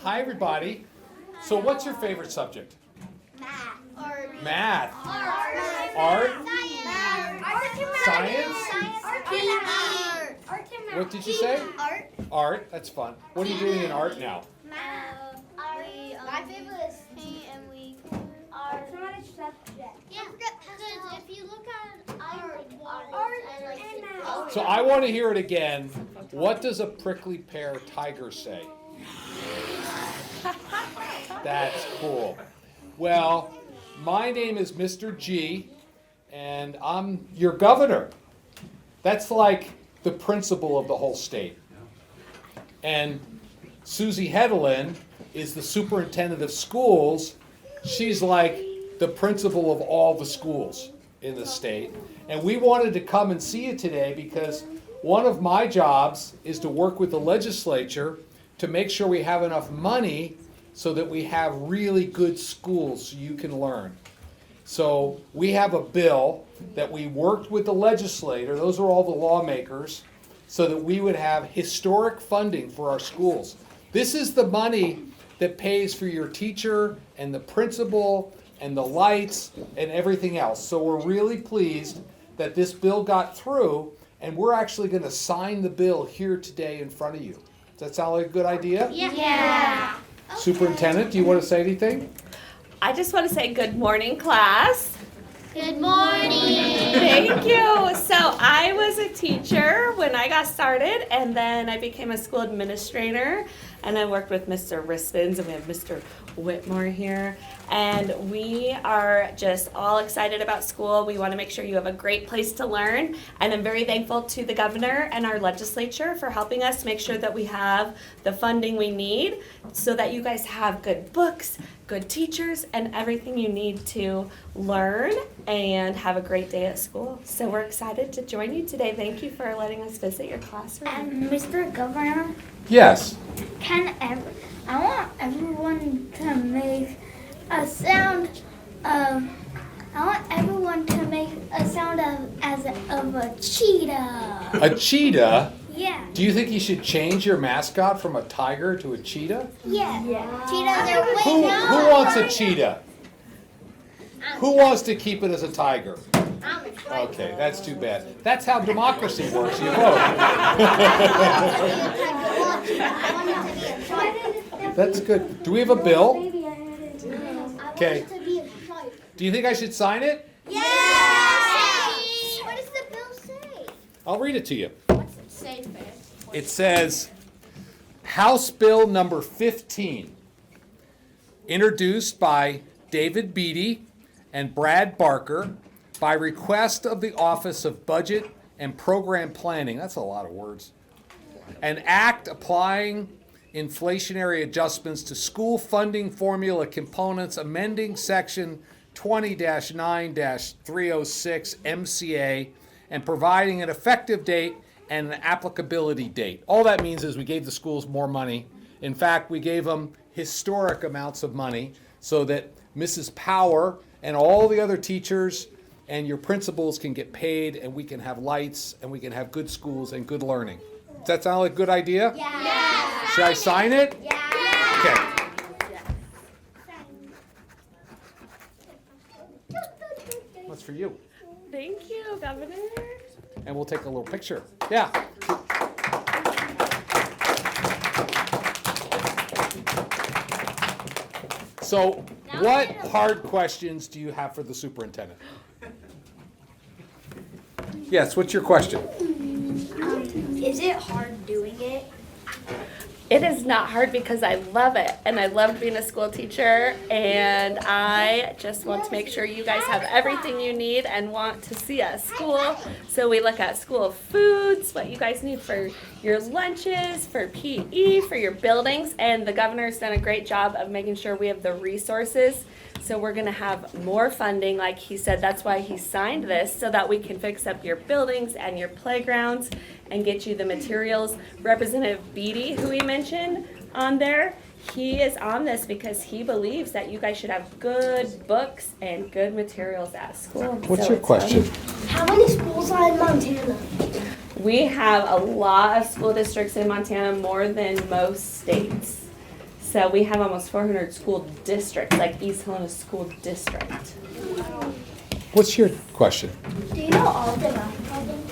Hi, everybody. So what's your favorite subject? Math. Math. Art. Science? What did you say? Art. Art. That's fun. What are you doing in art now? Math. My favorite is paint and we art. It's not a subject. Yeah, because if you look at art and math. So I want to hear it again. What does a prickly pear tiger say? That's cool. Well, my name is Mr. G, and I'm your governor. That's like the principal of the whole state. And Susie Hedelin is the superintendent of schools. She's like the principal of all the schools in the state. And we wanted to come and see you today because one of my jobs is to work with the legislature to make sure we have enough money so that we have really good schools so you can learn. So we have a bill that we worked with the legislator, those are all the lawmakers, so that we would have historic funding for our schools. This is the money that pays for your teacher and the principal and the lights and everything else. So we're really pleased that this bill got through, and we're actually going to sign the bill here today in front of you. Does that sound like a good idea? Yeah. Okay. Superintendent, do you want to say anything? I just want to say good morning, class. Good morning. Thank you. So I was a teacher when I got started, and then I became a school administrator, and I worked with Mr. Rispens, and we have Mr. Whitmore here. And we are just all excited about school. We want to make sure you have a great place to learn. And I'm very thankful to the governor and our legislature for helping us make sure that we have the funding we need so that you guys have good books, good teachers, and everything you need to learn and have a great day at school. So we're excited to join you today. Thank you for letting us visit your classroom. And Mr. Governor, Yes. I want everyone to make a sound of. I want everyone to make a sound of a cheetah. A cheetah? Yeah. Do you think you should change your mascot from a tiger to a cheetah? Yeah. Cheetahs are way Who down. wants a cheetah? Who wants to keep it as a tiger? I'm excited. Okay, that's too bad. That's how democracy works. You vote. That's good. Do we have a bill? Okay. Do you think I should sign it? Yes! What does the bill say? I'll read it to you. What's it say, Chris? It says, House Bill number 15, introduced by David Beatty and Brad Barker by request of the Office of Budget and Program Planning. That's a lot of words. An act applying inflationary adjustments to school funding formula components, amending section 20-9-306 MCA, and providing an effective date and an applicability date. All that means is we gave the schools more money. In fact, we gave them historic amounts of money so that Mrs. Power and all the other teachers and your principals can get paid, and we can have lights, and we can have good schools and good learning. Does that sound like a good idea? Yeah. Should I sign it? Yeah. Okay. What's for you? Thank you, Governor. And we'll take a little picture. Yeah. So, what hard questions do you have for the superintendent? Yes, what's your question? Is it hard doing it? It is not hard because I love it, and I love being a school teacher, and I just want to make sure you guys have everything you need and want to see at school. So we look at school foods, what you guys need for your lunches, for PE, for your buildings, and the governor's done a great job of making sure we have the resources. So we're gonna have more funding, like he said, that's why he signed this, so that we can fix up your buildings and your playgrounds and get you the materials. Representative Beatty, who we mentioned on there, he is on this because he believes that you guys should have good books and good materials at school. What's So your it's question? How many schools are in Montana? We have a lot of school districts in Montana, more than most states. So we have almost 400 school districts, like East Helena School District. What's your question? Do you know all the math problems?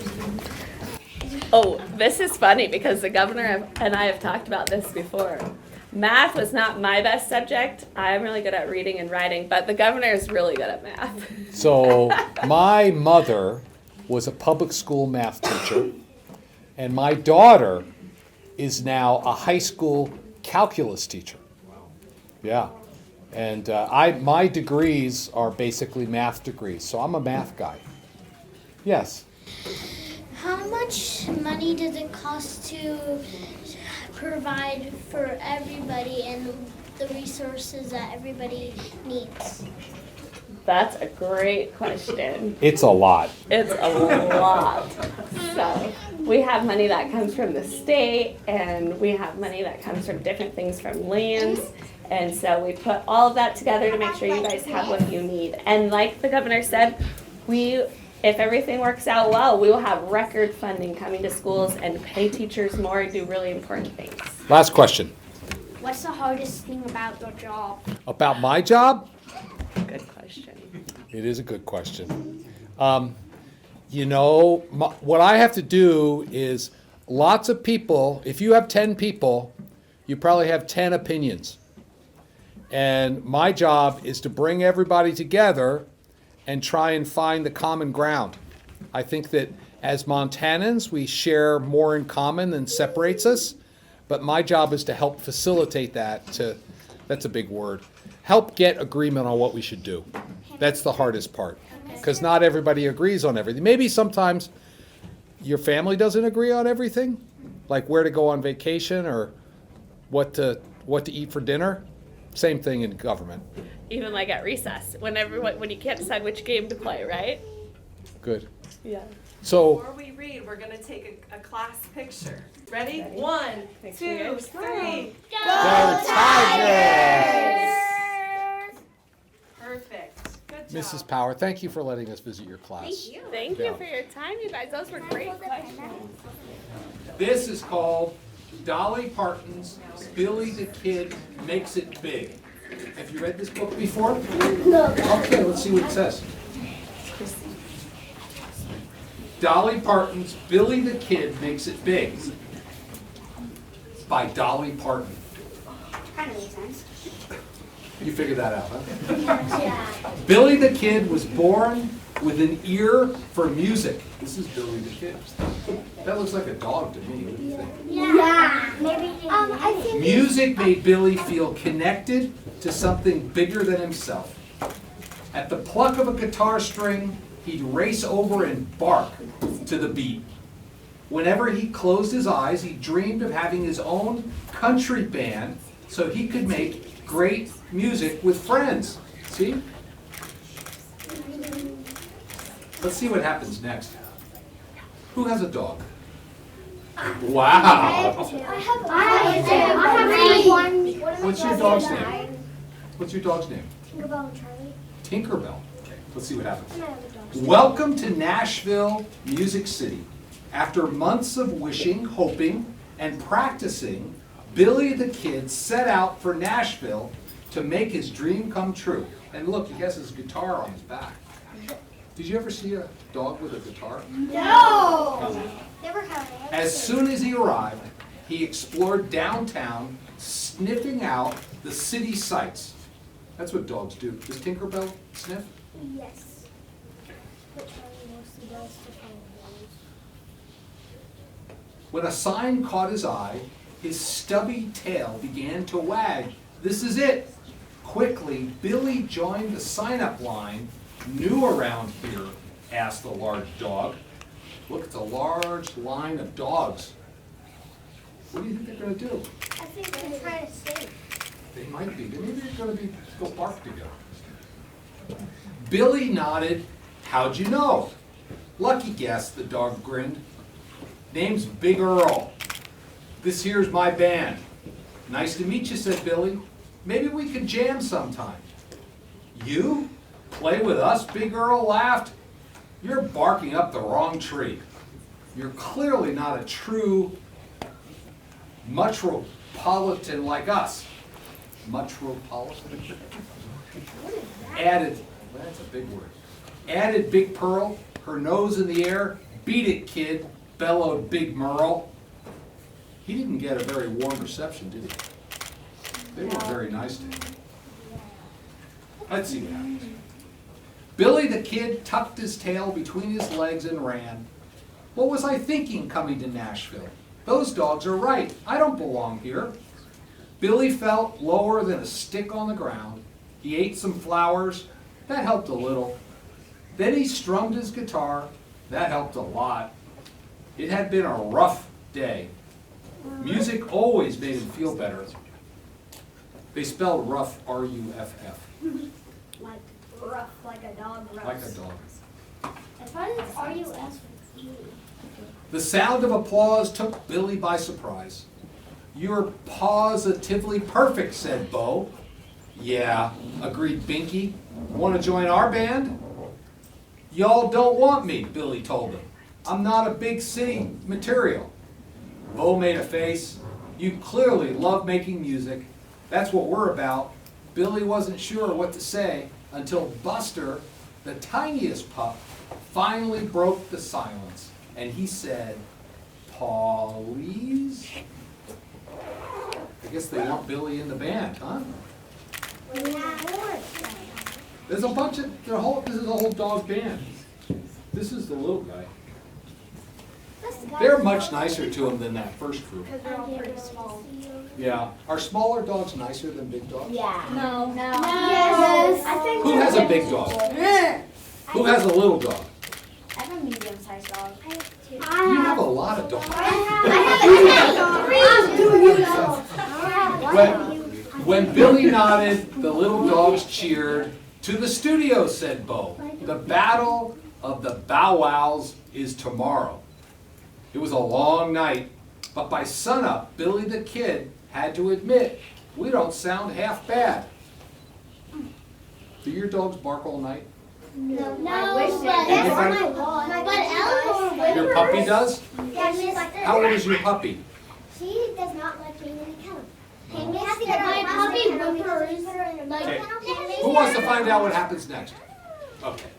Oh, this is funny because the governor and I have talked about this before. Math was not my best subject. I'm really good at reading and writing, but the governor is really good at math. So my mother was a public school math teacher, and my daughter is now a high school calculus teacher. Yeah. And my degrees are basically math degrees, so I'm a math guy. Yes. How much money does it cost to provide for everybody and the resources that everybody needs? That's a great question. It's a lot. It's a lot. So we have money that comes from the state, and we have money that comes from different things from lands. And so we put all of that together to make sure you guys have what you need. And like the governor said, if everything works out well, we will have record funding coming to schools and pay teachers more and do really important things. Last question. What's the hardest thing about your job? About my job? Good question. It is a good question. What I have to do is lots of people, if you have 10 people, you probably have 10 opinions. And my job is to bring everybody together and try and find the common ground. I think that as Montanans, we share more in common than separates us, but my job is to help facilitate that's a big word, help get agreement on what we should do. That's the hardest part, because not everybody agrees on everything. Maybe sometimes your family doesn't agree on everything, like where to go on vacation or what to eat for dinner. Same thing in government. Even like at recess, when you can't decide which game to play, right? Good. Yeah. So, Before we read, we're going to take a class picture. Ready? Ready? 1, Thanks, 2, you 3. guys. Go Tigers! Perfect. Good job. Mrs. Power, thank you for letting us visit your class. Thank Yeah. you for your time, you guys. Those were great questions. This is called Dolly Parton's Billy the Kid Makes It Big. Have you read this book before? No. Okay, let's see what it says. Dolly Parton's Billy the Kid Makes It Big. It's by Dolly Parton. Kind of makes sense. You figured that out, huh? Yeah. Billy the Kid was born with an ear for music. This is Billy the Kid. That looks like a dog to me. What do you think? Yeah. Maybe. I think. Music made Billy feel connected to something bigger than himself. At the pluck of a guitar string, he'd race over and bark to the beat. Whenever he closed his eyes, he dreamed of having his own country band so he could make great music with friends. See? Let's see what happens next. Who has a dog? Wow. I have one. What's your dog's name? What's your dog's name? Tinkerbell and Charlie. Tinkerbell. Let's see what happens. And I have a dog. Welcome to Nashville, Music City. After months of wishing, hoping, and practicing, Billy the Kid set out for Nashville to make his dream come true. And look, he has his guitar on his back. Did you ever see a dog with a guitar? No. Never have. As soon as he arrived, he explored downtown, sniffing out the city sights. That's what dogs do. Does Tinkerbell sniff? Yes. But Charlie mostly does to find those. When a sign caught his eye, his stubby tail began to wag. This is it. Quickly, Billy joined the sign-up line. New around here? Asked the large dog. Look, it's a large line of dogs. What do you think they're going to do? I think they're trying to sing. They might be. Maybe they're going to go bark together. Billy nodded. How'd you know? Lucky guess, the dog grinned. Name's Big Earl. This here's my band. Nice to meet you, said Billy. Maybe we could jam sometime. You? Play with us? Big Earl laughed. You're barking up the wrong tree. You're clearly not a true metropolitan like us. Metropolitan. Added, well, that's a big word. Added Big Pearl, her nose in the air. Beat it, kid, bellowed Big Merle. He didn't get a very warm reception, did he? They weren't very nice to him. Let's see what happens. Billy the Kid tucked his tail between his legs and ran. What was I thinking coming to Nashville? Those dogs are right. I don't belong here. Billy felt lower than a stick on the ground. He ate some flowers. That helped a little. Then he strummed his guitar. That helped a lot. It had been a rough day. Music always made him feel better. They spelled rough, R-U-F-F. Like rough, like a dog rough. Like a dog. As far as it's R-U-S. The sound of applause took Billy by surprise. "You're positively perfect," said Bo. "Yeah," agreed Binky. "Want to join our band?" "Y'all don't want me," Billy told them. "I'm not a big city material." Bo made a face. "You clearly love making music. That's what we're about." Billy wasn't sure what to say until Buster, the tiniest pup, finally broke the silence. And he said, "Paulies?" I guess they want Billy in the band, huh? There's a bunch of, this is a whole dog band. This is the little guy. They're much nicer to him than that first group. Because they're all pretty small. Yeah. Are smaller dogs nicer than big dogs? Yeah. No. Yes. I think Who has a big dog? Who has a little dog? I have a medium-sized dog. I have two. You have a lot of dogs. When Billy nodded, the little dogs cheered. "To the studio," said Bo. "The battle of the Bow Wows is tomorrow." It was a long night, but by sunup, Billy the Kid had to admit, we don't sound half bad. Do your dogs bark all night? No, but that's Anybody? But Eleanor Your puppy does? Yeah, she's like this. How old is your puppy? She does not like being in the kennel. My puppy whimpers. Okay. Who wants to find out what happens next? Okay.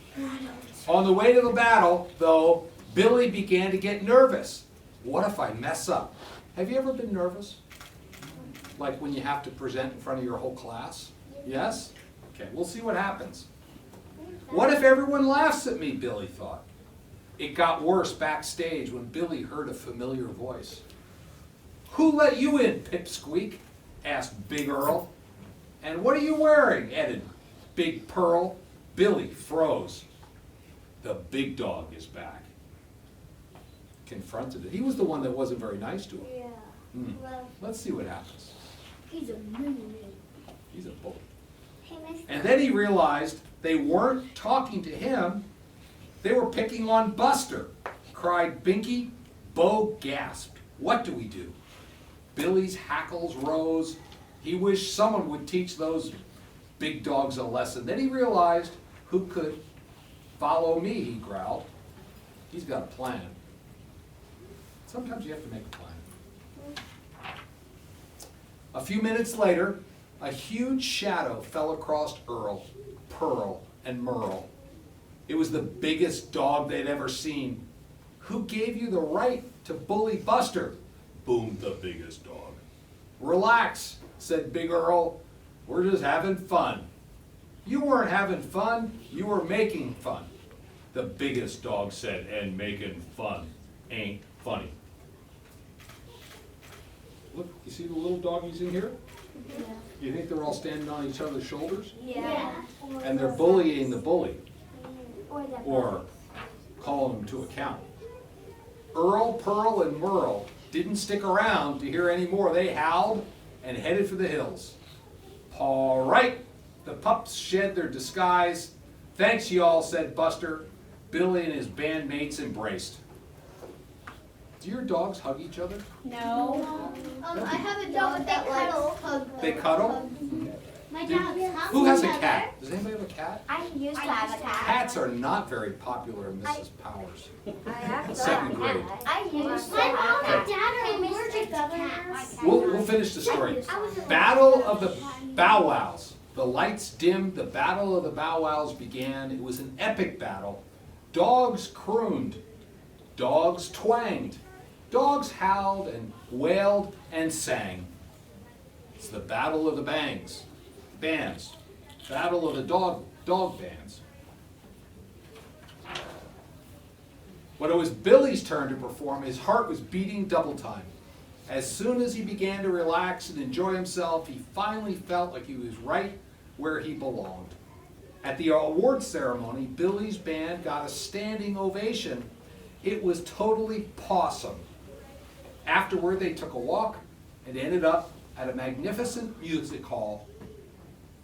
On the way to the battle, though, Billy began to get nervous. What if I mess up? Have you ever been nervous? Like when you have to present in front of your whole class? Yes? Okay, we'll see what happens. What if everyone laughs at me, Billy thought. It got worse backstage when Billy heard a familiar voice. "Who let you in, Pipsqueak?" asked Big Earl. "And what are you wearing?" added Big Pearl. Billy froze. The big dog is back. Confronted it. He was the one that wasn't very nice to him. Yeah. Well, Let's see what happens. he's a mean. He's a bully. Hey, Miss. And then he realized they weren't talking to him. They were picking on Buster. Cried Binky. Bo gasped. What do we do? Billy's hackles rose. He wished someone would teach those big dogs a lesson. Then he realized, who could follow me, he growled. He's got a plan. Sometimes you have to make a plan. A few minutes later, a huge shadow fell across Earl, Pearl, and Merle. It was the biggest dog they'd ever seen. "Who gave you the right to bully Buster?" boomed the biggest dog. "Relax," said Big Earl. "We're just having fun." "You weren't having fun, you were making fun," the biggest dog said, "and making fun ain't funny." Look, you see the little doggies in here? Yeah. You think they're all standing on each other's shoulders? Yeah. And they're bullying the bully, Or the or calling them to account. Earl, Pearl, and Merle didn't stick around to hear any more. They howled and headed for the hills. "All right," the pups shed their disguise. "Thanks, y'all," said Buster. Billy and his bandmates embraced. Do your dogs hug each other? No. I have a dog that likes hug. They cuddle? Who has a cat? Does anybody have a cat? I used to have a cat. Cats are not very popular in Mrs. Powers. In second grade. I used to My have mom a and cat. dad are allergic to cats. We'll finish the story. Battle of the Bow Wows. The lights dimmed, the Battle of the Bow Wows began. It was an epic battle. Dogs crooned, dogs twanged, dogs howled and wailed and sang. It's the Battle of the Bands. Battle of the dog bands. When it was Billy's turn to perform, his heart was beating double time. As soon as he began to relax and enjoy himself, he finally felt like he was right where he belonged. At the awards ceremony, Billy's band got a standing ovation. It was totally pawsome. Afterward, they took a walk and ended up at a magnificent music hall.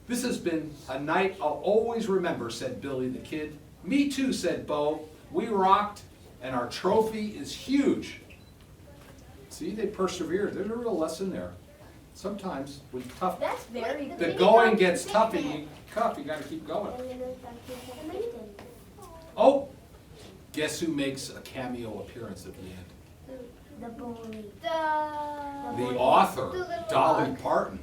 "This has been a night I'll always remember," said Billy the Kid. "Me too," said Bo. "We rocked, and our trophy is huge." See, they persevered. There's a real lesson there. Sometimes when That's very good. the going gets tough and you gotta keep going. Oh, guess who makes a cameo appearance at the end? The bully. The author, Dolly Parton.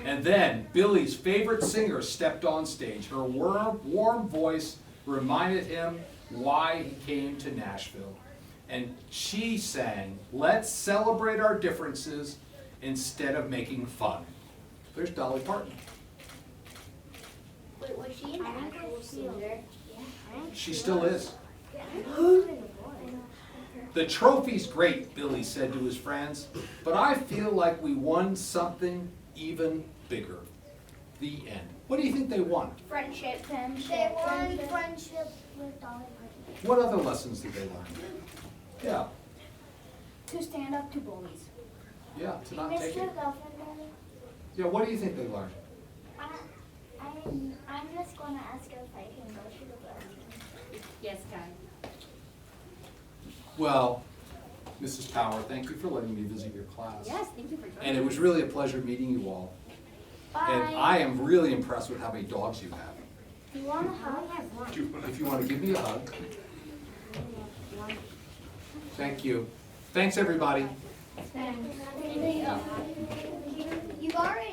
And then Billy's favorite singer stepped on stage. Her warm voice reminded him why he came to Nashville. And she sang, "Let's celebrate our differences instead of making fun." There's Dolly Parton. Wait, was she an actual singer? She still is. "The trophy's great," Billy said to his friends, "but I feel like we won something even bigger." The end. What do you think they won? Friendship. They won friendship with Dolly Parton. What other lessons did they learn? Yeah, To stand up to bullies. yeah, to not take it. Governor, Yeah, what do you think they learned? I'm just going to ask if I can go to the bathroom. Yes, Guy. Well, Mrs. Power, thank you for letting me visit your class. Yes, thank you for joining. And it was really a pleasure meeting you all. And I am really impressed with how many dogs you have. You want to hug? If you want to give me a hug. Thank you. Thanks, everybody. You've already